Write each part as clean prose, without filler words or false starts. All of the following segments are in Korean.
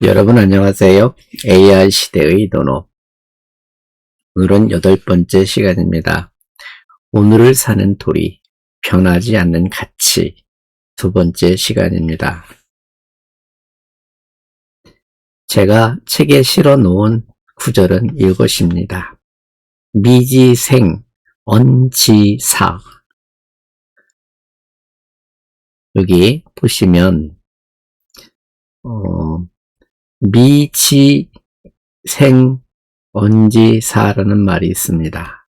여러분 안녕하세요. AI 시대의 도노. 오늘은 8번째 시간입니다. 오늘을 사는 도리, 변하지 않는 가치. 2번째 시간입니다. 제가 책에 실어 놓은 구절은 이것입니다. 미지생, 언지사. 여기 보시면 미지생 언지사라는 말이 있습니다.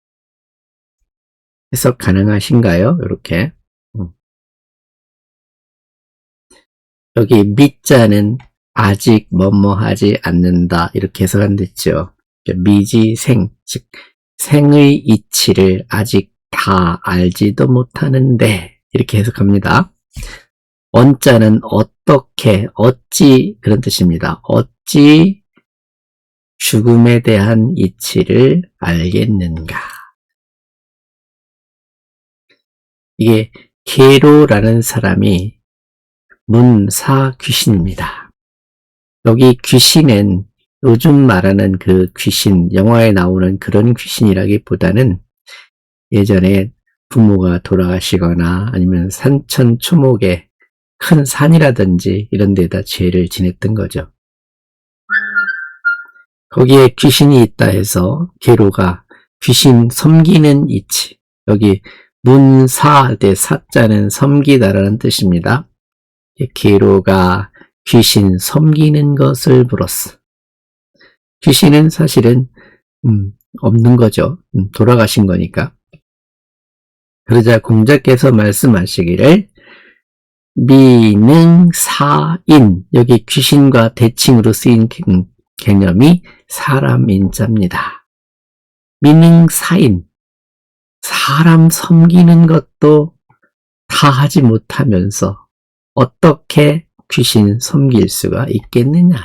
해석 가능하신가요? 이렇게 여기 미자는 아직 뭐뭐하지 않는다 이렇게 해석한댔죠. 미지생, 즉 생의 이치를 아직 다 알지도 못하는데 이렇게 해석합니다. 언자는 어떻게, 어찌 그런 뜻입니다. 어찌 죽음에 대한 이치를 알겠는가. 이게 게로라는 사람이 문사 귀신입니다. 여기 귀신은 요즘 말하는 그 귀신, 영화에 나오는 그런 귀신이라기보다는 예전에 부모가 돌아가시거나 아니면 산천 초목에 큰 산이라든지 이런 데다 죄를 지냈던 거죠. 거기에 귀신이 있다 해서 게로가 귀신 섬기는 이치, 여기 문사 대 사자는 섬기다라는 뜻입니다. 게로가 귀신 섬기는 것을 물었어. 귀신은 사실은 없는 거죠. 돌아가신 거니까. 그러자 공자께서 말씀하시기를 미능사인, 여기 귀신과 대칭으로 쓰인 개념이 사람인자입니다. 미능사인, 사람 섬기는 것도 다 하지 못하면서 어떻게 귀신 섬길 수가 있겠느냐.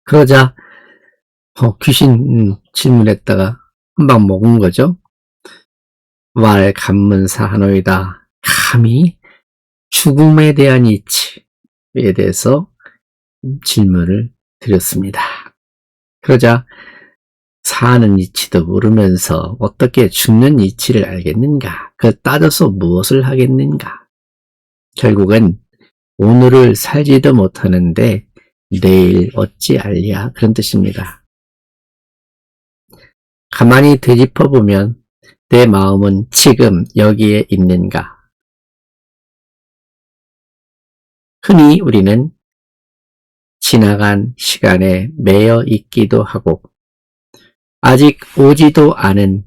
그러자 귀신 질문했다가 한 방 먹은 거죠. 왈 간문사하노이다. 감히 죽음에 대한 이치에 대해서 질문을 드렸습니다. 그러자 사는 이치도 모르면서 어떻게 죽는 이치를 알겠는가? 그걸 따져서 무엇을 하겠는가? 결국은 오늘을 살지도 못하는데 내일 어찌 알랴, 그런 뜻입니다. 가만히 되짚어보면 내 마음은 지금 여기에 있는가? 흔히 우리는 지나간 시간에 매여 있기도 하고 아직 오지도 않은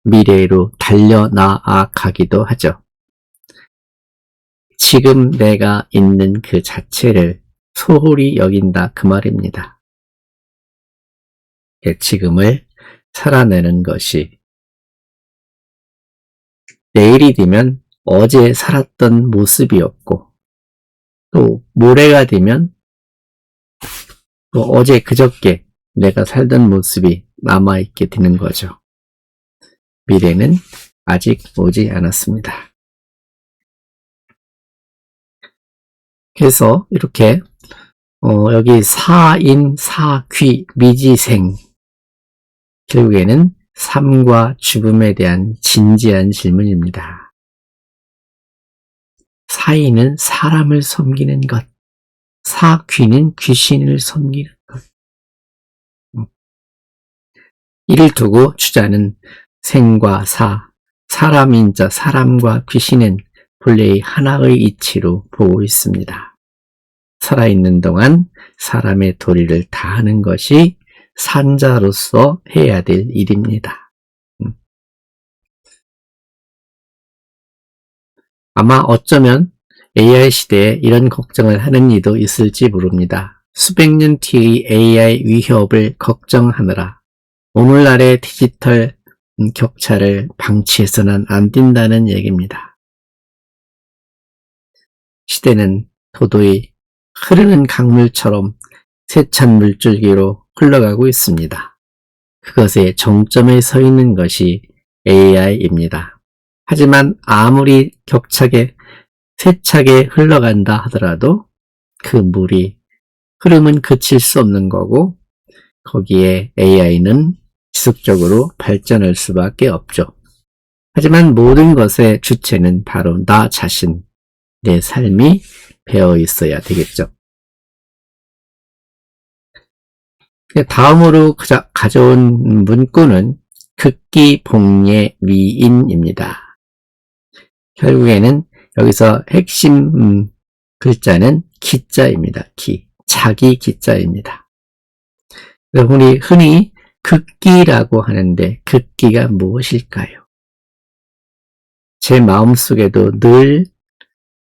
미래로 달려나아가기도 하죠. 지금 내가 있는 그 자체를 소홀히 여긴다, 그 말입니다. 지금을 살아내는 것이 내일이 되면 어제 살았던 모습이었고 또 모레가 되면 또 어제 그저께 내가 살던 모습이 남아있게 되는 거죠. 미래는 아직 오지 않았습니다. 그래서 이렇게 여기 사인, 사귀, 미지생, 결국에는 삶과 죽음에 대한 진지한 질문입니다. 사인은 사람을 섬기는 것, 사귀는 귀신을 섬기는 것. 이를 두고 주자는 생과 사, 사람인자, 사람과 귀신은 본래의 하나의 이치로 보고 있습니다. 살아있는 동안 사람의 도리를 다하는 것이 산자로서 해야 될 일입니다. 아마 어쩌면 AI 시대에 이런 걱정을 하는 이도 있을지 모릅니다. 수백 년 뒤의 AI 위협을 걱정하느라 오늘날의 디지털 격차를 방치해서는 안 된다는 얘기입니다. 시대는 도도히 흐르는 강물처럼 세찬 물줄기로 흘러가고 있습니다. 그것의 정점에 서 있는 것이 AI입니다. 하지만 아무리 세차게 흘러간다 하더라도 그 물이 흐름은 그칠 수 없는 거고 거기에 AI는 지속적으로 발전할 수밖에 없죠. 하지만 모든 것의 주체는 바로 나 자신, 내 삶이 배어 있어야 되겠죠. 다음으로 가져온 문구는 극기봉례 위인입니다. 결국에는 여기서 핵심 글자는 기자입니다. 자기 기자입니다. 우리 흔히 극기라고 하는데 극기가 무엇일까요? 제 마음속에도 늘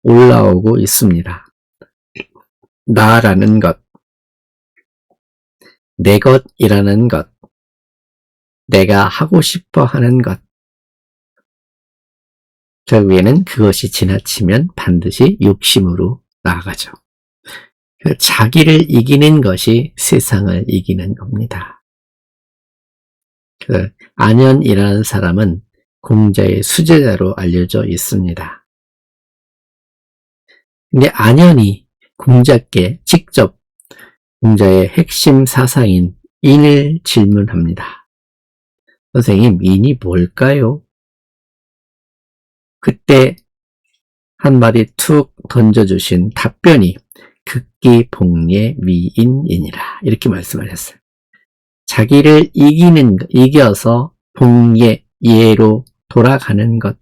올라오고 있습니다. 나라는 것, 내 것이라는 것, 내가 하고 싶어 하는 것. 결국에는 그것이 지나치면 반드시 욕심으로 나아가죠. 자기를 이기는 것이 세상을 이기는 겁니다. 안현이라는 사람은 공자의 수제자로 알려져 있습니다. 근데 안현이 공자께 직접 공자의 핵심 사상인 인을 질문합니다. 선생님, 인이 뭘까요? 그때 한마디 툭 던져주신 답변이 극기봉례 위인이니라 이렇게 말씀하셨어요. 자기를 이겨서 봉례, 예로 돌아가는 것.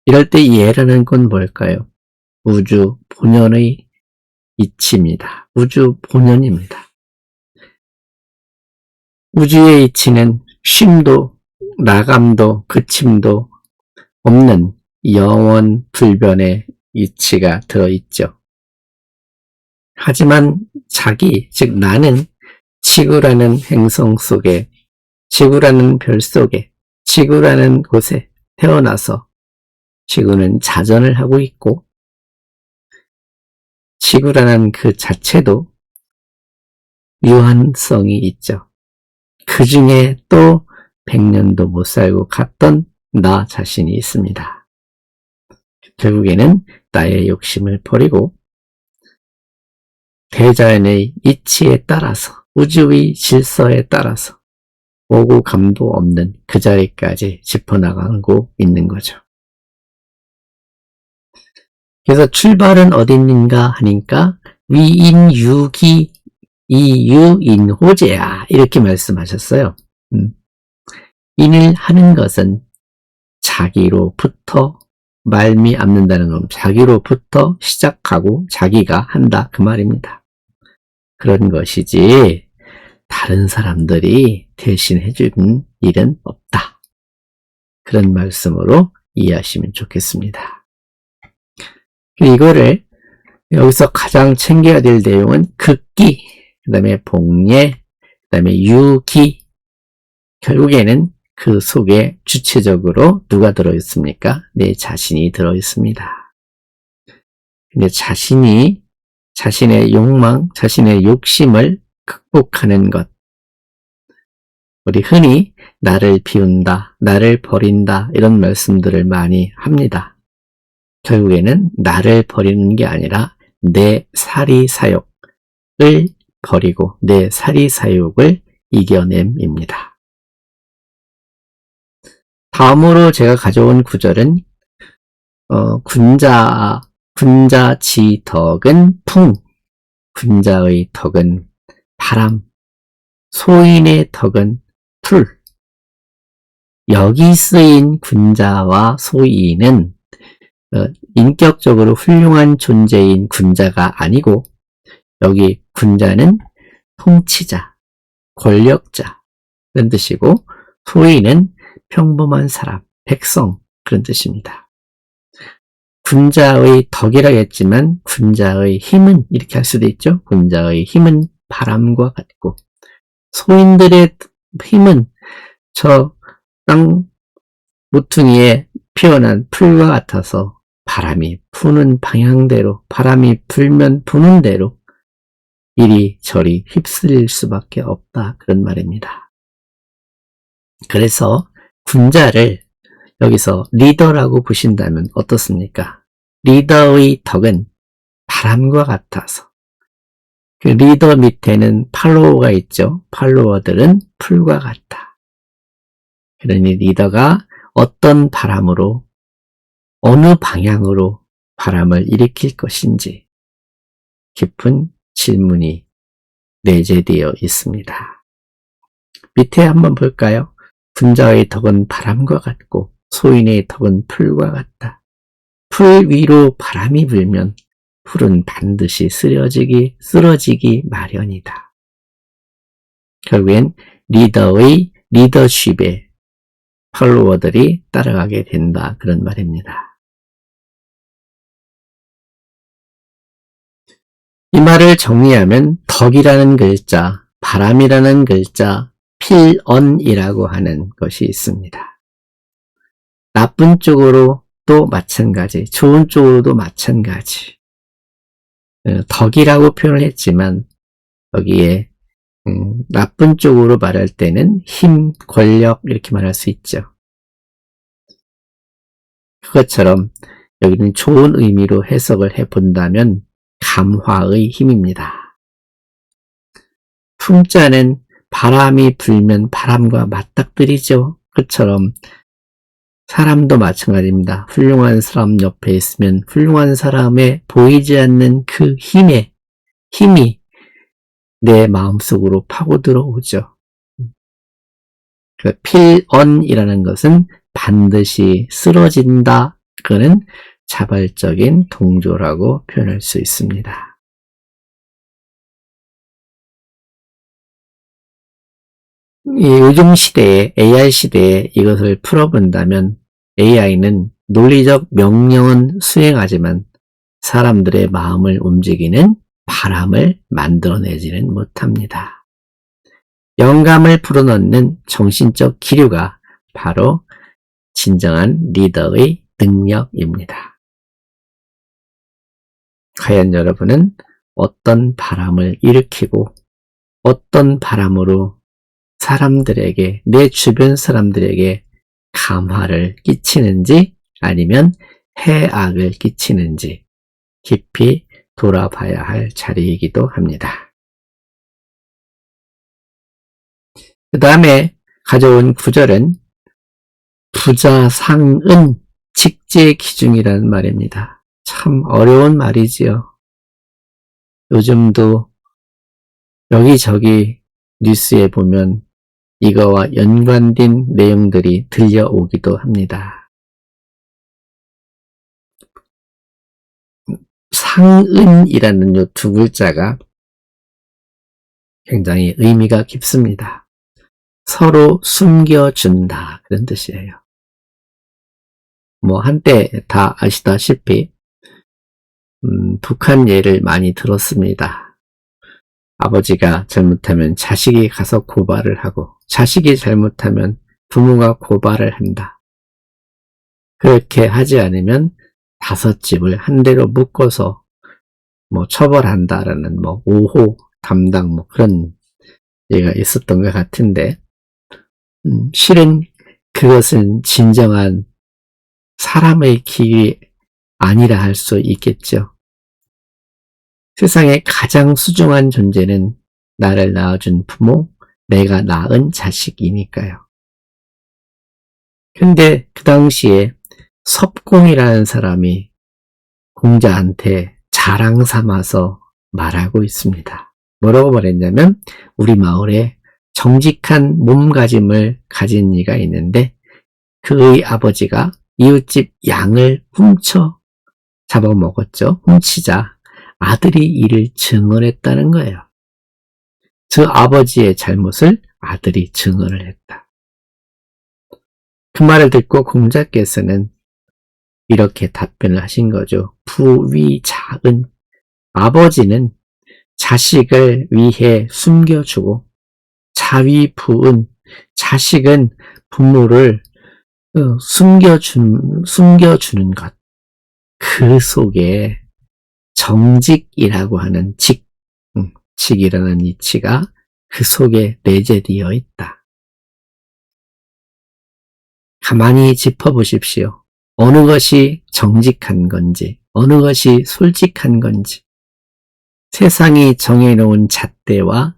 이럴 때 예라는 건 뭘까요? 우주 본연의 이치입니다. 우주 본연입니다. 우주의 이치는 쉼도 나감도 그침도 없는 영원 불변의 이치가 들어있죠. 하지만 즉 나는 지구라는 행성 속에, 지구라는 별 속에, 지구라는 곳에 태어나서 지구는 자전을 하고 있고 지구라는 그 자체도 유한성이 있죠. 그 중에 또 100년도 못 살고 갔던 나 자신이 있습니다. 결국에는 나의 욕심을 버리고 대자연의 이치에 따라서, 우주의 질서에 따라서 오고 감도 없는 그 자리까지 짚어나가고 있는 거죠. 그래서 출발은 어딨는가 하니까 위인유기 이유인호제야 이렇게 말씀하셨어요. 인을 하는 것은 자기로부터 말미암는다는 건 자기로부터 시작하고 자기가 한다 그 말입니다. 그런 것이지 다른 사람들이 대신해 주는 일은 없다. 그런 말씀으로 이해하시면 좋겠습니다. 이거를 여기서 가장 챙겨야 될 내용은 극기, 그 다음에 봉례, 그 다음에 유기. 결국에는 그 속에 주체적으로 누가 들어있습니까? 내 자신이 들어있습니다. 근데 자신의 욕망, 자신의 욕심을 극복하는 것. 우리 흔히 나를 비운다, 나를 버린다 이런 말씀들을 많이 합니다. 결국에는 나를 버리는 게 아니라 내 사리사욕을 버리고 내 사리사욕을 이겨냄입니다. 다음으로 제가 가져온 구절은 군자지 덕은 풍, 군자의 덕은 바람, 소인의 덕은 풀. 여기 쓰인 군자와 소인은 인격적으로 훌륭한 존재인 군자가 아니고 여기 군자는 통치자, 권력자 그런 뜻이고 소인은 평범한 사람, 백성 그런 뜻입니다. 군자의 덕이라 했지만 군자의 힘은 이렇게 할 수도 있죠. 군자의 힘은 바람과 같고 소인들의 힘은 저 땅 모퉁이에 피어난 풀과 같아서 바람이 부는 방향대로, 바람이 불면 부는 대로 이리저리 휩쓸릴 수밖에 없다 그런 말입니다. 그래서 군자를 여기서 리더라고 보신다면 어떻습니까? 리더의 덕은 바람과 같아서. 그 리더 밑에는 팔로워가 있죠. 팔로워들은 풀과 같다. 그러니 리더가 어떤 바람으로, 어느 방향으로 바람을 일으킬 것인지 깊은 질문이 내재되어 있습니다. 밑에 한번 볼까요? 분자의 덕은 바람과 같고 소인의 덕은 풀과 같다. 풀 위로 바람이 불면 풀은 반드시 쓰러지기 마련이다. 결국엔 리더의 리더십에 팔로워들이 따라가게 된다. 그런 말입니다. 이 말을 정리하면 덕이라는 글자, 바람이라는 글자, 필언이라고 하는 것이 있습니다. 나쁜 쪽으로도 마찬가지, 좋은 쪽으로도 마찬가지. 덕이라고 표현을 했지만 여기에 나쁜 쪽으로 말할 때는 힘, 권력 이렇게 말할 수 있죠. 그것처럼 여기는 좋은 의미로 해석을 해본다면 감화의 힘입니다. 풍자는 바람이 불면 바람과 맞닥뜨리죠. 그처럼 사람도 마찬가지입니다. 훌륭한 사람 옆에 있으면 훌륭한 사람의 보이지 않는 그 힘이 내 마음속으로 파고 들어오죠. 필언이라는 것은 반드시 쓰러진다. 그거는 자발적인 동조라고 표현할 수 있습니다. 요즘 시대에, AI 시대에 이것을 풀어본다면 AI는 논리적 명령은 수행하지만 사람들의 마음을 움직이는 바람을 만들어내지는 못합니다. 영감을 불어넣는 정신적 기류가 바로 진정한 리더의 능력입니다. 과연 여러분은 어떤 바람을 일으키고 어떤 바람으로 사람들에게, 내 주변 사람들에게 감화를 끼치는지 아니면 해악을 끼치는지 깊이 돌아봐야 할 자리이기도 합니다. 그 다음에 가져온 구절은 부자상은 직제기중이라는 말입니다. 참 어려운 말이지요. 요즘도 여기저기 뉴스에 보면 이거와 연관된 내용들이 들려오기도 합니다. 상은이라는 이 두 글자가 굉장히 의미가 깊습니다. 서로 숨겨준다 그런 뜻이에요. 한때 다 아시다시피 북한 예를 많이 들었습니다. 아버지가 잘못하면 자식이 가서 고발을 하고 자식이 잘못하면 부모가 고발을 한다. 그렇게 하지 않으면 5집을 한 대로 묶어서 처벌한다라는 5호 담당 그런 얘가 있었던 것 같은데 실은 그것은 진정한 사람의 길이 아니라 할 수 있겠죠. 세상에 가장 소중한 존재는 나를 낳아준 부모, 내가 낳은 자식이니까요. 근데 그 당시에 섭공이라는 사람이 공자한테 자랑 삼아서 말하고 있습니다. 뭐라고 말했냐면 우리 마을에 정직한 몸가짐을 가진 이가 있는데 그의 아버지가 이웃집 양을 훔쳐 잡아먹었죠. 훔치자 아들이 이를 증언했다는 거예요. 그 아버지의 잘못을 아들이 증언을 했다. 그 말을 듣고 공자께서는 이렇게 답변을 하신 거죠. 부위자은, 아버지는 자식을 위해 숨겨주고 자위부은, 자식은 부모를 숨겨주는 것. 그 속에 정직이라고 하는 직이라는 이치가 그 속에 내재되어 있다. 가만히 짚어보십시오. 어느 것이 정직한 건지, 어느 것이 솔직한 건지, 세상이 정해놓은 잣대와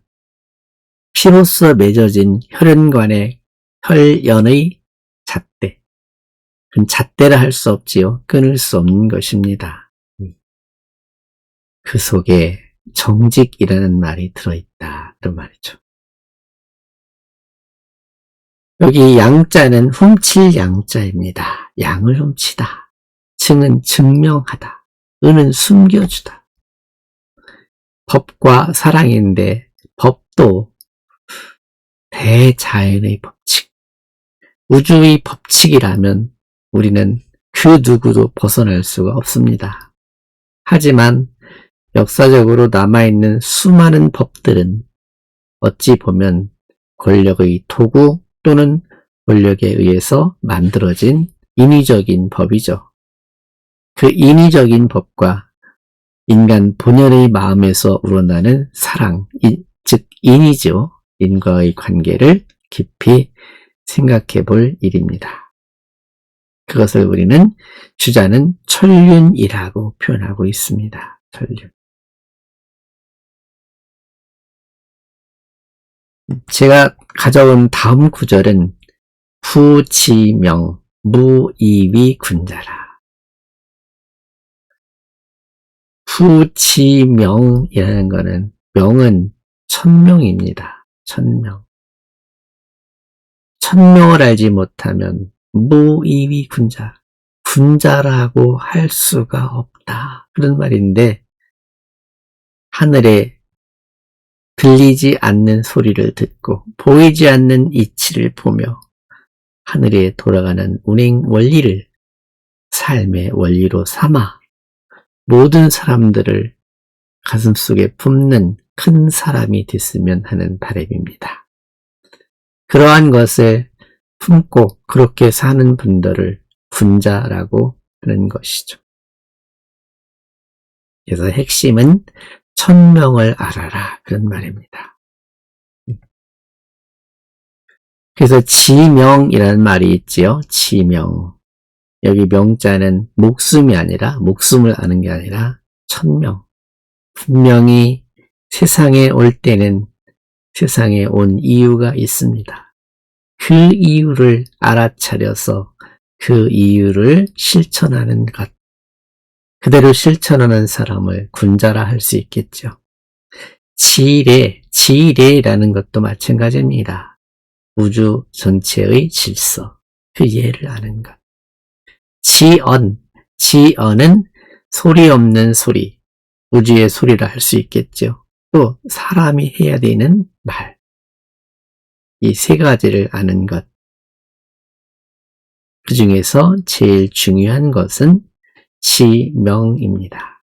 피로써 맺어진 혈연관의 혈연의 잣대. 그건 잣대라 할 수 없지요. 끊을 수 없는 것입니다. 그 속에 정직이라는 말이 들어있다. 그런 말이죠. 여기 양자는 훔칠 양자입니다. 양을 훔치다. 증은 증명하다. 은은 숨겨주다. 법과 사랑인데 법도 대자연의 법칙, 우주의 법칙이라면 우리는 그 누구도 벗어날 수가 없습니다. 하지만 역사적으로 남아있는 수많은 법들은 어찌 보면 권력의 도구 또는 권력에 의해서 만들어진 인위적인 법이죠. 그 인위적인 법과 인간 본연의 마음에서 우러나는 사랑, 즉 인이죠. 인과의 관계를 깊이 생각해 볼 일입니다. 그것을 우리는 주자는 천륜이라고 표현하고 있습니다. 천륜. 제가 가져온 다음 구절은 후지명, 무이위 군자라. 후지명이라는 것은 명은 천명입니다. 천명. 천명을 알지 못하면 무이위 군자, 군자라고 할 수가 없다. 그런 말인데 하늘에 들리지 않는 소리를 듣고 보이지 않는 이치를 보며 하늘에 돌아가는 운행 원리를 삶의 원리로 삼아 모든 사람들을 가슴속에 품는 큰 사람이 됐으면 하는 바람입니다. 그러한 것을 품고 그렇게 사는 분들을 군자라고 하는 것이죠. 그래서 핵심은 천명을 알아라 그런 말입니다. 그래서 지명이라는 말이 있지요. 지명. 여기 명자는 목숨이 아니라 목숨을 아는 게 아니라 천명. 분명히 세상에 올 때는 세상에 온 이유가 있습니다. 그 이유를 알아차려서 그 이유를 실천하는 것. 그대로 실천하는 사람을 군자라 할 수 있겠죠. 지례라는 것도 마찬가지입니다. 우주 전체의 질서, 그 예를 아는 것. 지언은 소리 없는 소리, 우주의 소리라 할 수 있겠죠. 또 사람이 해야 되는 말, 이 세 가지를 아는 것. 그 중에서 제일 중요한 것은 지명입니다.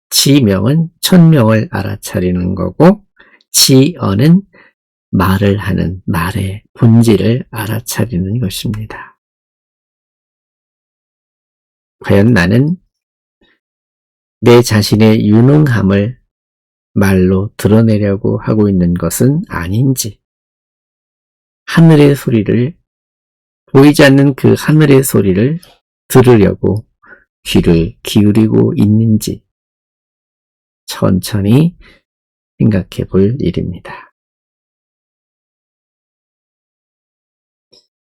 지명은 천명을 알아차리는 거고, 지언은 말을 하는 말의 본질을 알아차리는 것입니다. 과연 나는 내 자신의 유능함을 말로 드러내려고 하고 있는 것은 아닌지, 하늘의 소리를, 보이지 않는 그 하늘의 소리를 들으려고 귀를 기울이고 있는지 천천히 생각해 볼 일입니다.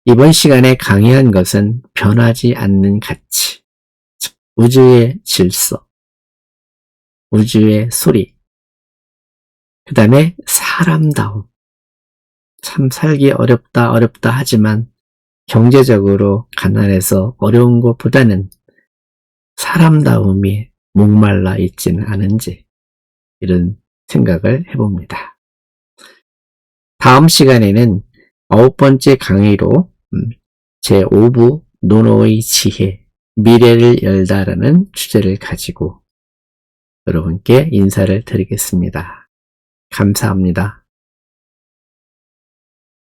이번 시간에 강의한 것은 변하지 않는 가치, 즉 우주의 질서, 우주의 소리, 그 다음에 사람다움. 참 살기 어렵다 하지만 경제적으로 가난해서 어려운 것보다는 사람다움이 목말라 있지는 않은지 이런 생각을 해봅니다. 다음 시간에는 9번째 강의로 제5부 논어의 지혜, 미래를 열다라는 주제를 가지고 여러분께 인사를 드리겠습니다. 감사합니다.